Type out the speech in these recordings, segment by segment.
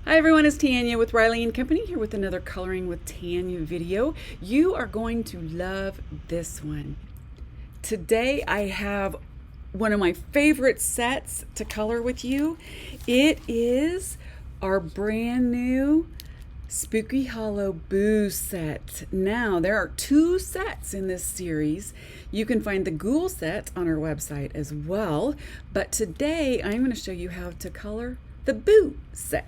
Hi everyone, it's Tanya with Riley & Company here with another Coloring with Tanya video. You are going to love this one. Today I have one of my favorite sets to color with you. It is our brand new Spooky Hollow Boo set. Now, there are 2 sets in this series. You can find the Ghoul set on our website as well, but today I'm going to show you how to color the Boo set.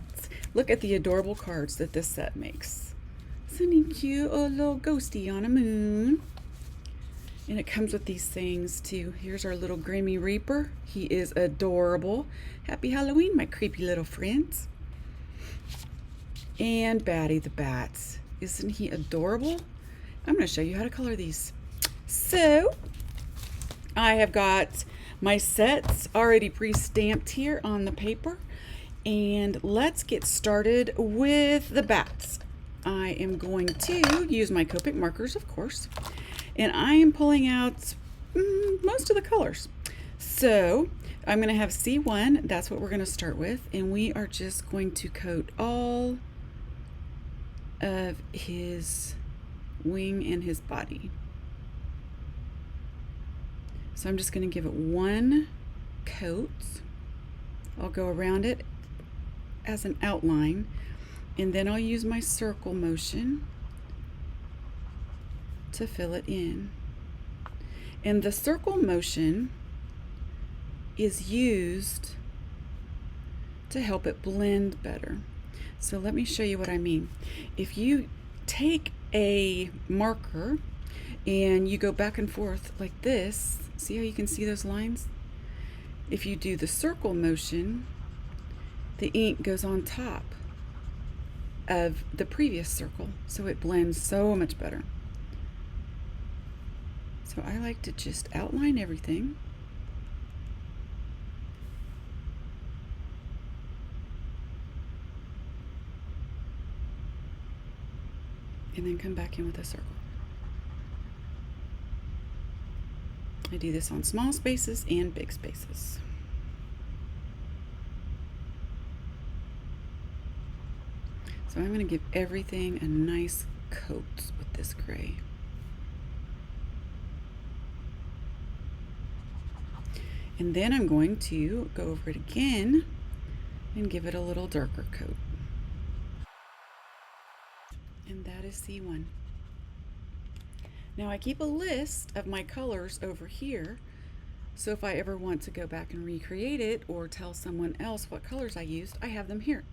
Look at the adorable cards that this set makes. Isn't he cute? A little ghosty on a moon. And it comes with these things too. Here's our little Grimmy Reaper. He is adorable. Happy Halloween, my creepy little friends. And Batty the Bat. Isn't he adorable? I'm going to show you how to color these. So, I have got my sets already pre-stamped here on the paper. And let's get started with the bats. I am going to use my Copic markers, of course. And I am pulling out most of the colors. So, I'm going to have C1. That's what we're going to start with. And we are just going to coat all of his wing and his body. So I'm just going to give it one coat. I'll go around it as an outline, and then I'll use my circle motion to fill it in. And the circle motion is used to help it blend better. So let me show you what I mean. If you take a marker and you go back and forth like this, see how you can see those lines? If you do the circle motion, the ink goes on top of the previous circle, so it blends so much better. So I like to just outline everything. And then come back in with a circle. I do this on small spaces and big spaces. So I'm going to give everything a nice coat with this gray. And then I'm going to go over it again and give it a little darker coat. And that is C1. Now I keep a list of my colors over here, so if I ever want to go back and recreate it or tell someone else what colors I used, I have them here.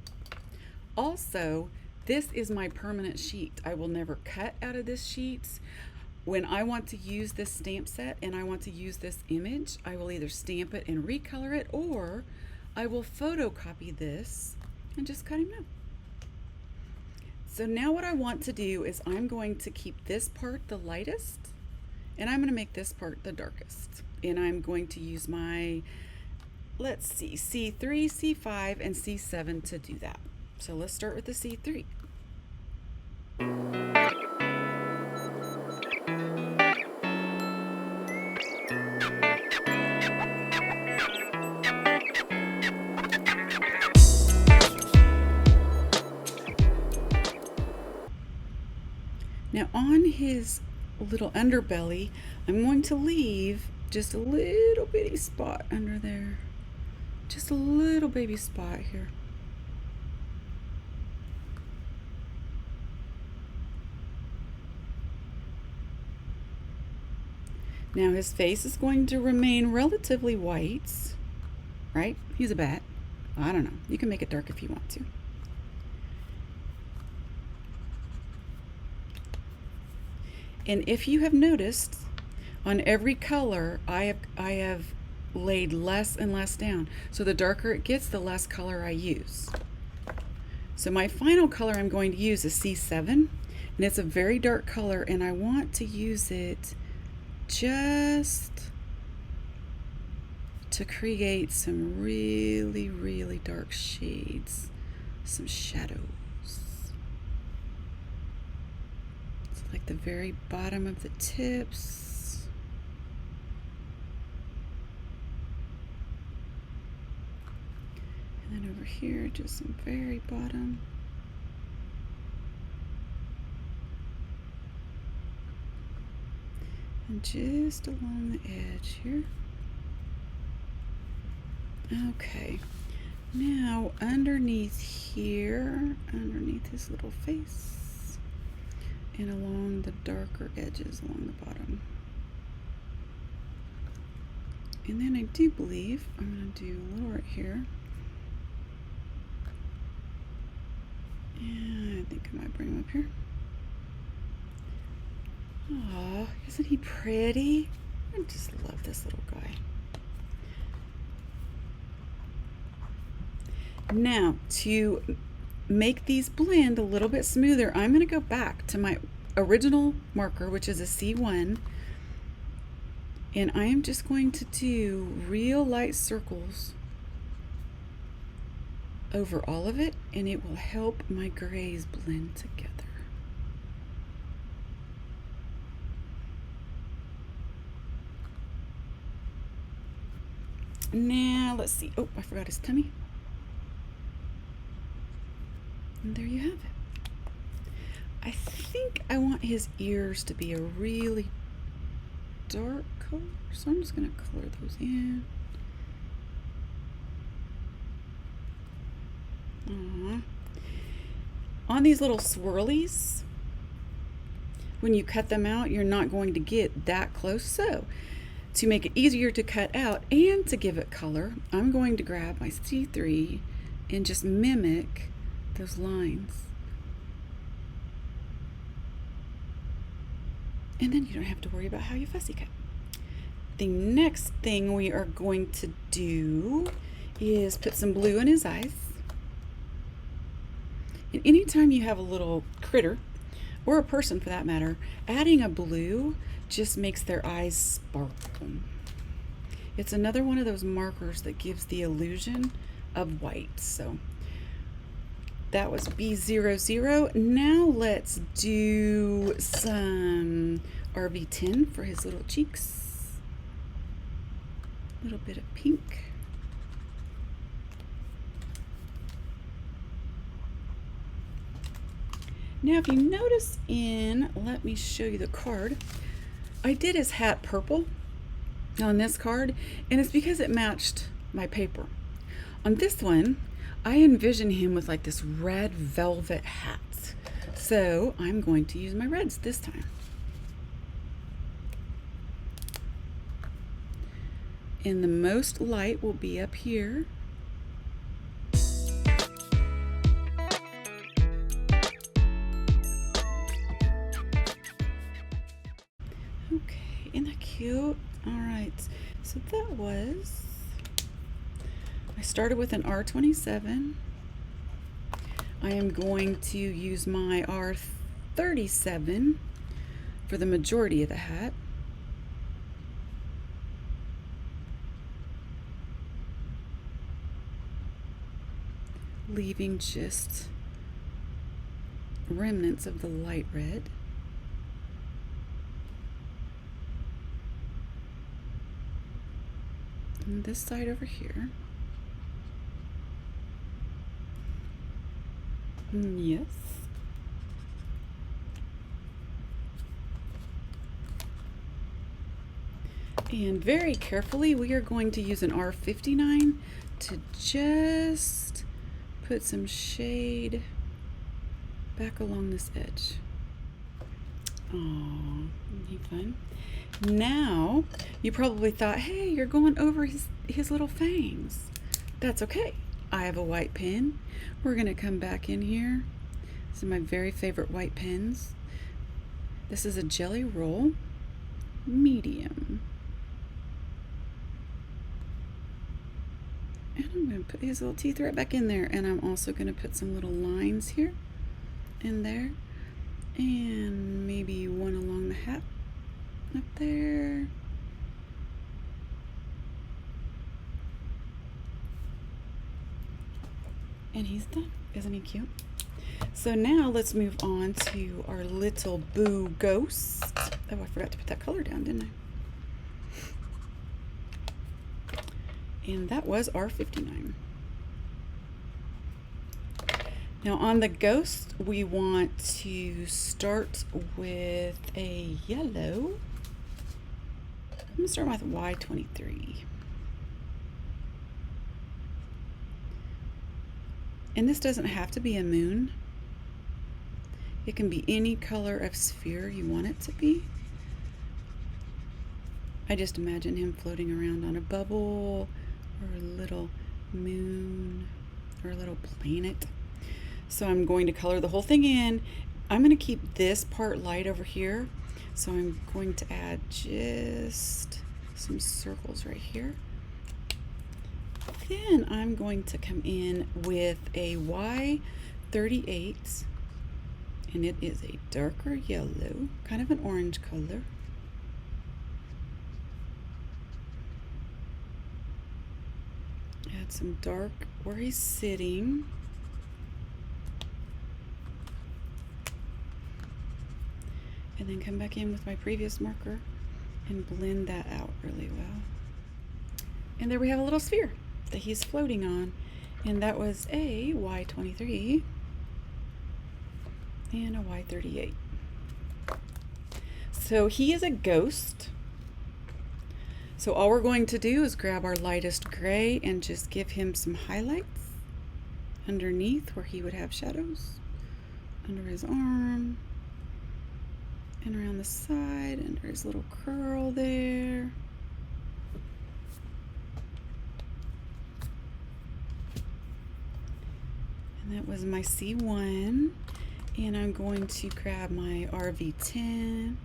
Also, this is my permanent sheet. I will never cut out of this sheet. When I want to use this stamp set and I want to use this image, I will either stamp it and recolor it, or I will photocopy this and just cut him out. So now what I want to do is I'm going to keep this part the lightest, and I'm going to make this part the darkest. And I'm going to use my, let's see, C3, C5, and C7 to do that. So let's start with the C3. Now on his little underbelly, I'm going to leave just a little bitty spot under there. Just a little baby spot here. Now his face is going to remain relatively white, right? He's a bat. I don't know. You can make it dark if you want to. And if you have noticed, on every color, I have laid less and less down. So the darker it gets, the less color I use. So my final color I'm going to use is C7, and it's a very dark color, and I want to use it just to create some really, really dark shades, some shadows. So like the very bottom of the tips. And then over here, just some very bottom. And just along the edge here. Okay, now underneath here, underneath his little face, and along the darker edges along the bottom. And then I do believe I'm going to do a little right here. And I think I might bring him up here. Aw, isn't he pretty? I just love this little guy. Now, to make these blend a little bit smoother, I'm going to go back to my original marker, which is a C1, and I am just going to do real light circles over all of it, and it will help my grays blend together. Now, let's see. Oh, I forgot his tummy. And there you have it. I think I want his ears to be a really dark color, so I'm just going to color those in. On these little swirlies, when you cut them out, you're not going to get that close. So to make it easier to cut out and to give it color, I'm going to grab my C3 and just mimic those lines. And then you don't have to worry about how you fussy cut. The next thing we are going to do is put some blue in his eyes. And anytime you have a little critter, or a person for that matter, adding a blue just makes their eyes sparkle. It's another one of those markers that gives the illusion of white. So that was B00. Now let's do some RV10 for his little cheeks. A little bit of pink. Now if you notice let me show you the card, I did his hat purple on this card, and it's because it matched my paper. On this one, I envision him with like this red velvet hat. So I'm going to use my reds this time. And the most light will be up here. Okay, isn't that cute? All right, so that was, I started with an R27. I am going to use my R37 for the majority of the hat. Leaving just remnants of the light red. And this side over here. Yes. And very carefully, we are going to use an R59 to just put some shade back along this edge. Oh, isn't he fun? Now, you probably thought, hey, you're going over his little fangs. That's okay. I have a white pen. We're going to come back in here. This is my very favorite white pens. This is a Jelly Roll medium. And I'm going to put his little teeth right back in there. And I'm also going to put some little lines here and there. And maybe one along the hat up there. And he's done. Isn't he cute? So now let's move on to our little boo ghost. Oh, I forgot to put that color down, didn't I? And that was R59. Now on the ghost, we want to start with a yellow. I'm going to start with Y23. And this doesn't have to be a moon. It can be any color of sphere you want it to be. I just imagine him floating around on a bubble or a little moon or a little planet. So I'm going to color the whole thing in. I'm going to keep this part light over here. So I'm going to add just some circles right here. Then I'm going to come in with a Y38, and it is a darker yellow, kind of an orange color. Add some dark where he's sitting. And then come back in with my previous marker and blend that out really well. And there we have a little sphere that he's floating on. And that was a Y23 and a Y38. So he is a ghost. So all we're going to do is grab our lightest gray and just give him some highlights underneath where he would have shadows, under his arm, and around the side, under his little curl there. And that was my C1. And I'm going to grab my RV10.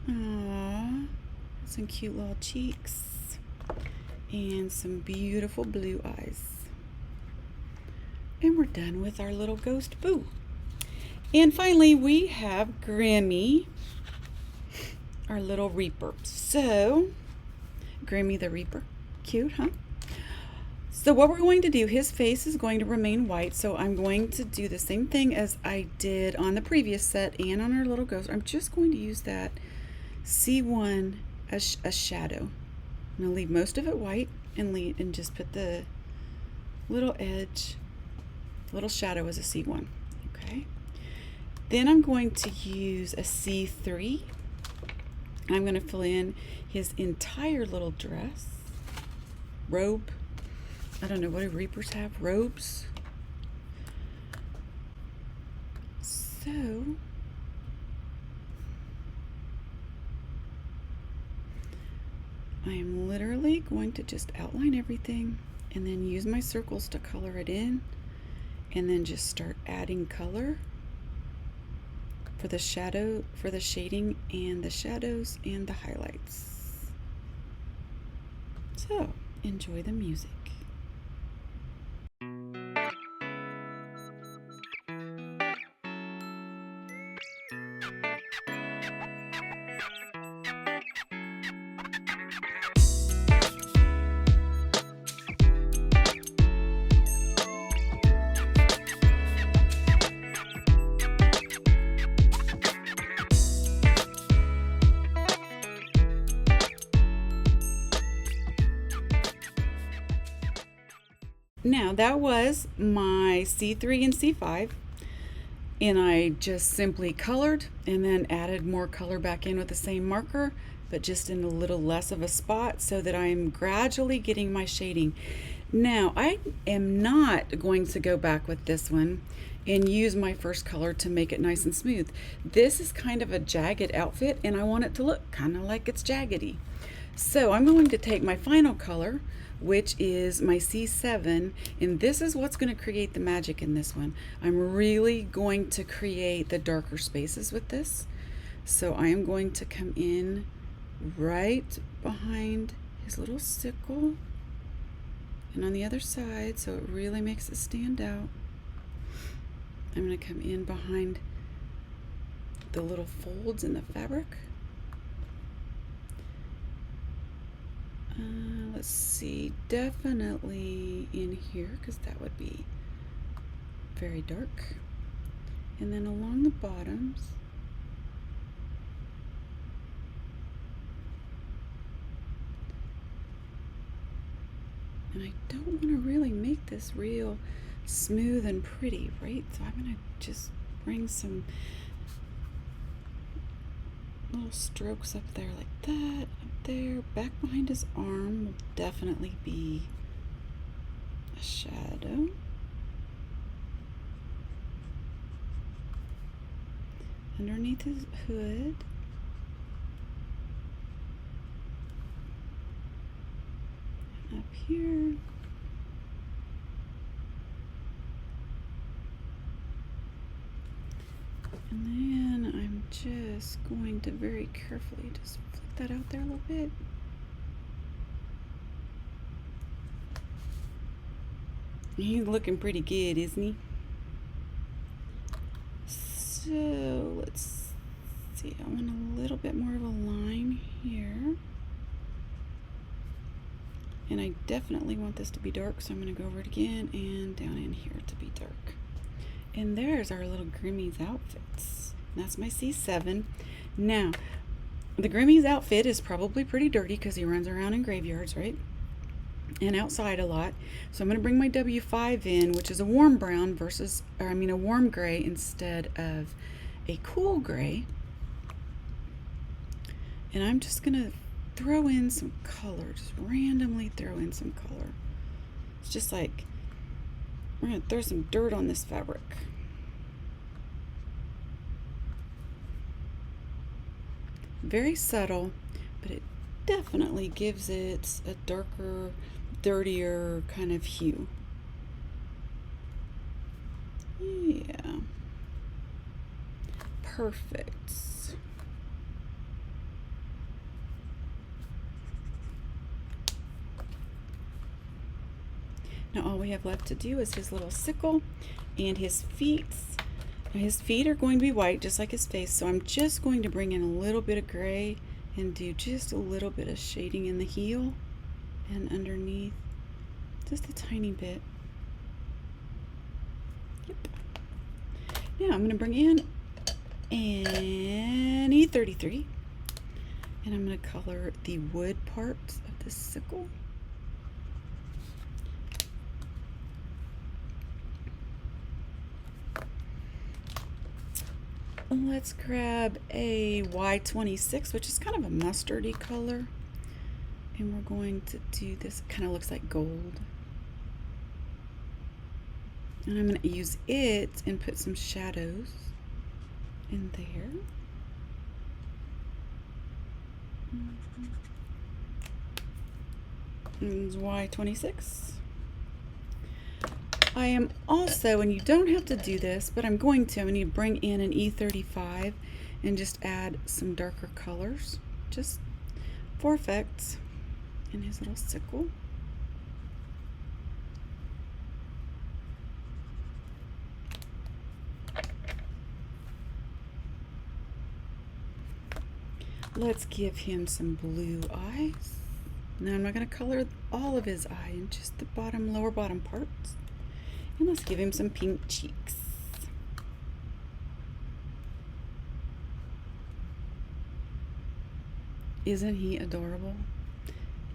Aww, some cute little cheeks. And some beautiful blue eyes. And we're done with our little ghost boo. And finally, we have Grimmy, our little Reaper. So, Grimmy the Reaper. Cute, huh? So what we're going to do, his face is going to remain white, so I'm going to do the same thing as I did on the previous set and on our little ghost. I'm just going to use that C1 as a shadow. I'm going to leave most of it white and just put the little edge, little shadow as a C1. Okay. Then I'm going to use a C3. I'm going to fill in his entire little dress, robe. I don't know, what do Reapers have? Robes? So, I am literally going to just outline everything and then use my circles to color it in, and then just start adding color for the shadow, for the shading and the shadows and the highlights. So, enjoy the music. Now that was my C3 and C5, and I just simply colored and then added more color back in with the same marker, but just in a little less of a spot so that I'm gradually getting my shading. Now I am not going to go back with this one and use my first color to make it nice and smooth. This is kind of a jagged outfit and I want it to look kind of like it's jaggedy. So I'm going to take my final color, which is my C7, and this is what's going to create the magic in this one. I'm really going to create the darker spaces with this. So I am going to come in right behind his little sickle and on the other side, so it really makes it stand out. I'm going to come in behind the little folds in the fabric. Let's see, definitely in here, because that would be very dark. And then along the bottoms. And I don't want to really make this real smooth and pretty, right? So I'm gonna just bring some little strokes up there like that, up there. Back behind his arm will definitely be a shadow. Underneath his hood. Up here. And then I'm just going to very carefully just flick that out there a little bit. He's looking pretty good, isn't he? So let's see, I want a little bit more of a line here. And I definitely want this to be dark, so I'm going to go over it again and down in here to be dark. And there's our little Grimmy's outfits. That's my C7. Now, the Grimmy's outfit is probably pretty dirty because he runs around in graveyards, right? And outside a lot. So I'm going to bring my W5 in, which is a warm brown versus, or I mean a warm gray instead of a cool gray. And I'm just going to throw in some color, just randomly throw in some color. It's just like, we're going to throw some dirt on this fabric. Very subtle, but it definitely gives it a darker, dirtier kind of hue. Yeah. Perfect. Now all we have left to do is his little sickle and his feet. Now his feet are going to be white just like his face, so I'm just going to bring in a little bit of gray and do just a little bit of shading in the heel and underneath, just a tiny bit. Yep. Now I'm going to bring in an E33 and I'm going to color the wood parts of the sickle. Let's grab a Y26, which is kind of a mustardy color, and we're going to do this. It kind of looks like gold, and I'm going to use it and put some shadows in there. And Y26. I am also, and you don't have to do this, but I'm going to bring in an E35 and just add some darker colors, just for effect, in his little sickle. Let's give him some blue eyes. Now I'm not going to color all of his eye, in just the bottom, lower bottom parts. And let's give him some pink cheeks. Isn't he adorable?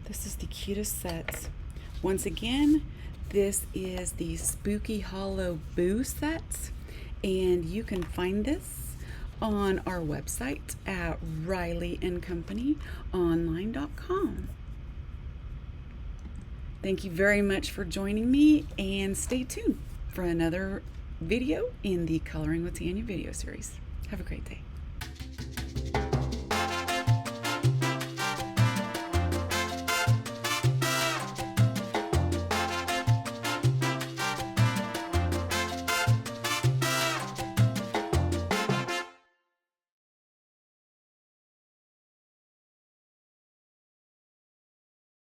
This is the cutest set. Once again, this is the Spooky Hollow Boo set, and you can find this on our website at RileyandCompanyOnline.com. Thank you very much for joining me, and stay tuned for another video in the Coloring with Tanya video series. Have a great day.